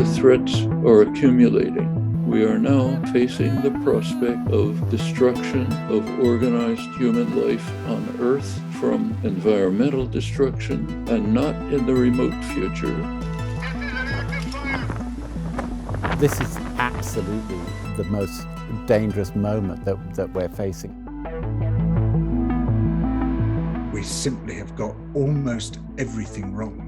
the threats are accumulating. We are now facing the prospect of destruction of organized human life on Earth from environmental destruction, and not in the remote future. This is absolutely the most dangerous moment that we're facing. We simply have got almost everything wrong.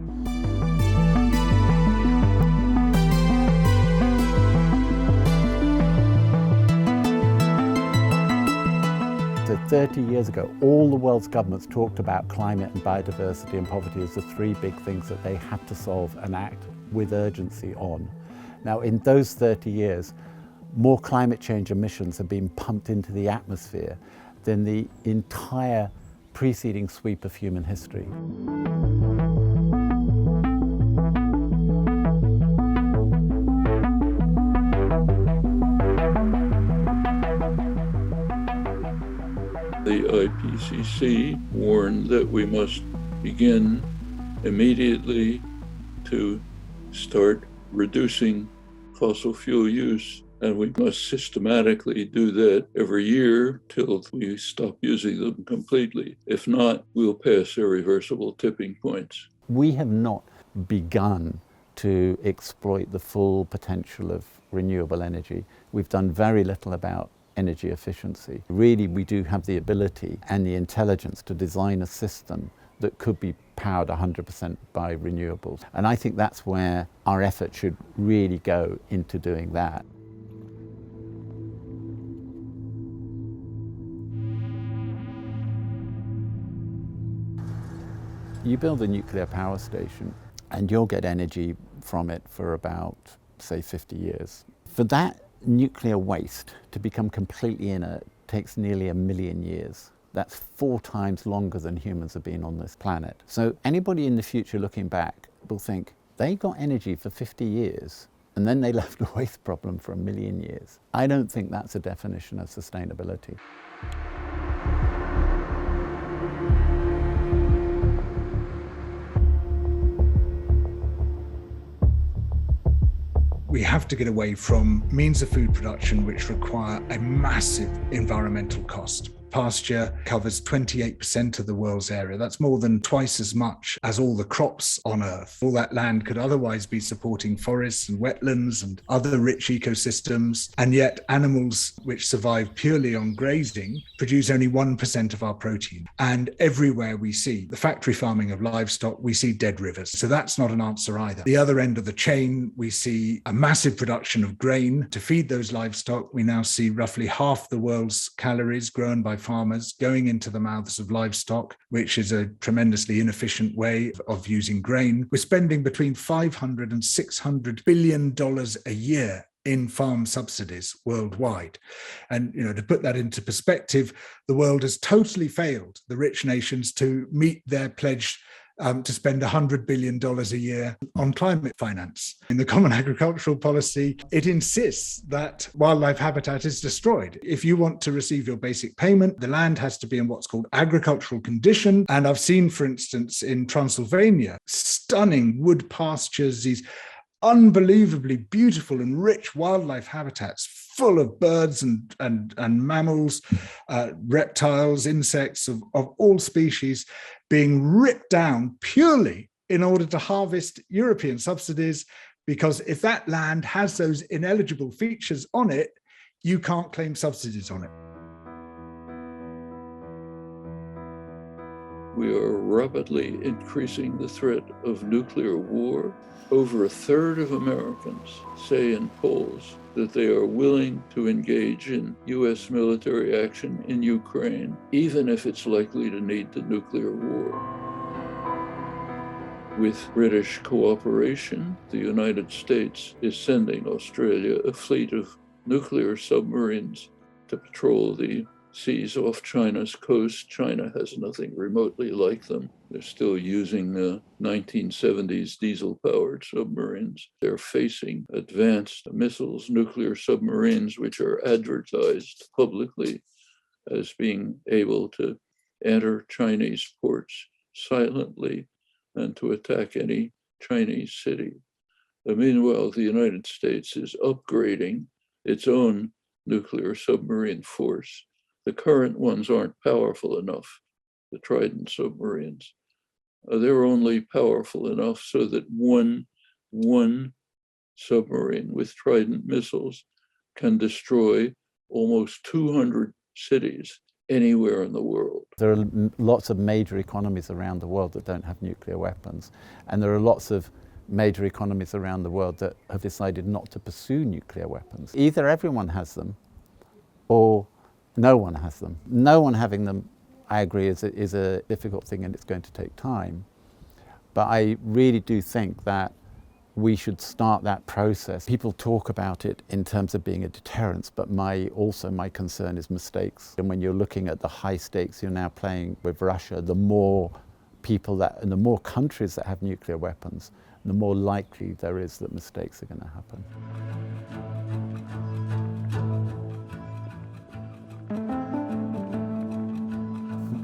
So 30 years ago, all the world's governments talked about climate and biodiversity and poverty as the three big things that they had to solve and act with urgency on. Now, in those 30 years, more climate change emissions have been pumped into the atmosphere than the entire preceding sweep of human history. The IPCC warned that we must begin immediately to start reducing fossil fuel use, and we must systematically do that every year till we stop using them completely. If not, we'll pass irreversible tipping points. We have not begun to exploit the full potential of renewable energy. We've done very little about energy efficiency. Really, we do have the ability and the intelligence to design a system that could be powered 100% by renewables. And I think that's where our effort should really go into doing that. You build a nuclear power station and you'll get energy from it for about, say, 50 years. For that nuclear waste to become completely inert takes nearly 1 million years. That's 4 times longer than humans have been on this planet. So anybody in the future looking back will think they got energy for 50 years and then they left a waste problem for 1 million years. I don't think that's a definition of sustainability. We have to get away from means of food production which require a massive environmental cost. Pasture covers 28% of the world's area. That's more than twice as much as all the crops on Earth. All that land could otherwise be supporting forests and wetlands and other rich ecosystems. And yet animals which survive purely on grazing produce only 1% of our protein. And everywhere we see the factory farming of livestock, we see dead rivers. So that's not an answer either. The other end of the chain, we see a massive production of grain to feed those livestock. We now see roughly half the world's calories grown by farmers going into the mouths of livestock, which is a tremendously inefficient way of using grain. We're spending between $500 and $600 billion a year in farm subsidies worldwide. And to put that into perspective, the world has totally failed the rich nations to meet their pledge to spend $100 billion a year on climate finance. In the Common Agricultural Policy, it insists that wildlife habitat is destroyed. If you want to receive your basic payment, the land has to be in what's called agricultural condition. And I've seen, for instance, in Transylvania, stunning wood pastures, these unbelievably beautiful and rich wildlife habitats full of birds and mammals, reptiles, insects of all species being ripped down purely in order to harvest European subsidies, because if that land has those ineligible features on it, you can't claim subsidies on it. We are rapidly increasing the threat of nuclear war. Over 1/3 of Americans say in polls that they are willing to engage in U.S. military action in Ukraine, even if it's likely to lead to nuclear war. With British cooperation, the United States is sending Australia a fleet of nuclear submarines to patrol the seas off China's coast. China has nothing remotely like them. They're still using the 1970s diesel-powered submarines. They're facing advanced missiles, nuclear submarines, which are advertised publicly as being able to enter Chinese ports silently and to attack any Chinese city. Meanwhile, the United States is upgrading its own nuclear submarine force. The current ones aren't powerful enough, the Trident submarines. They're only powerful enough so that one submarine with Trident missiles can destroy almost 200 cities anywhere in the world. There are lots of major economies around the world that don't have nuclear weapons, and there are lots of major economies around the world that have decided not to pursue nuclear weapons. Either everyone has them or no one has them. No one having them, I agree, is a difficult thing, and it's going to take time. But I really do think that we should start that process. People talk about it in terms of being a deterrence, but my concern is mistakes. And when you're looking at the high stakes you're now playing with Russia, the more people and the more countries that have nuclear weapons, the more likely there is that mistakes are going to happen.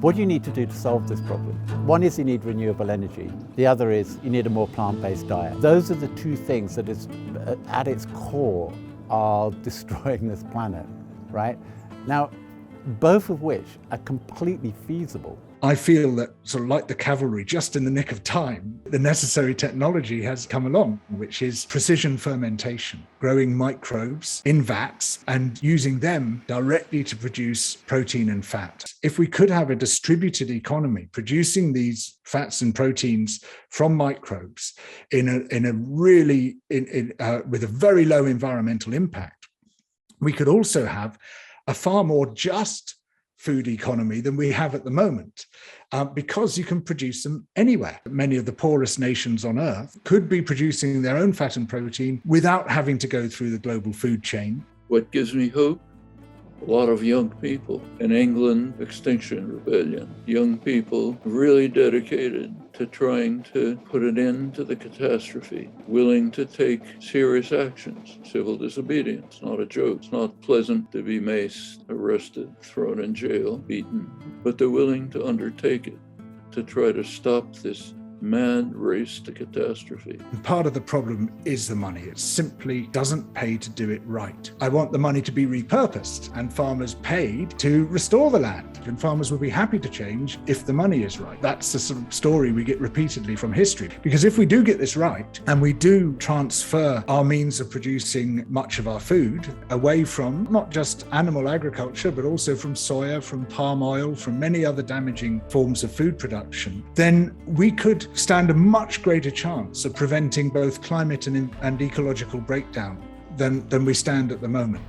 What do you need to do to solve this problem? One is you need renewable energy. The other is you need a more plant-based diet. Those are the two things that is, at its core, are destroying this planet, right? Now, both of which are completely feasible. I feel that, sort of like the cavalry, just in the nick of time, the necessary technology has come along, which is precision fermentation, growing microbes in vats and using them directly to produce protein and fat. If we could have a distributed economy producing these fats and proteins from microbes with a very low environmental impact, we could also have a far more just food economy than we have at the moment, because you can produce them anywhere. Many of the poorest nations on earth could be producing their own fat and protein without having to go through the global food chain. What gives me hope? A lot of young people. In England, Extinction Rebellion, young people really dedicated to trying to put an end to the catastrophe, willing to take serious actions. Civil disobedience, not a joke. It's not pleasant to be maced, arrested, thrown in jail, beaten, but they're willing to undertake it to try to stop this mad race to catastrophe. And part of the problem is the money. It simply doesn't pay to do it right. I want the money to be repurposed and farmers paid to restore the land. And farmers will be happy to change if the money is right. That's the sort of story we get repeatedly from history. Because if we do get this right and we do transfer our means of producing much of our food away from not just animal agriculture, but also from soya, from palm oil, from many other damaging forms of food production, then we could stand a much greater chance of preventing both climate and ecological breakdown than we stand at the moment.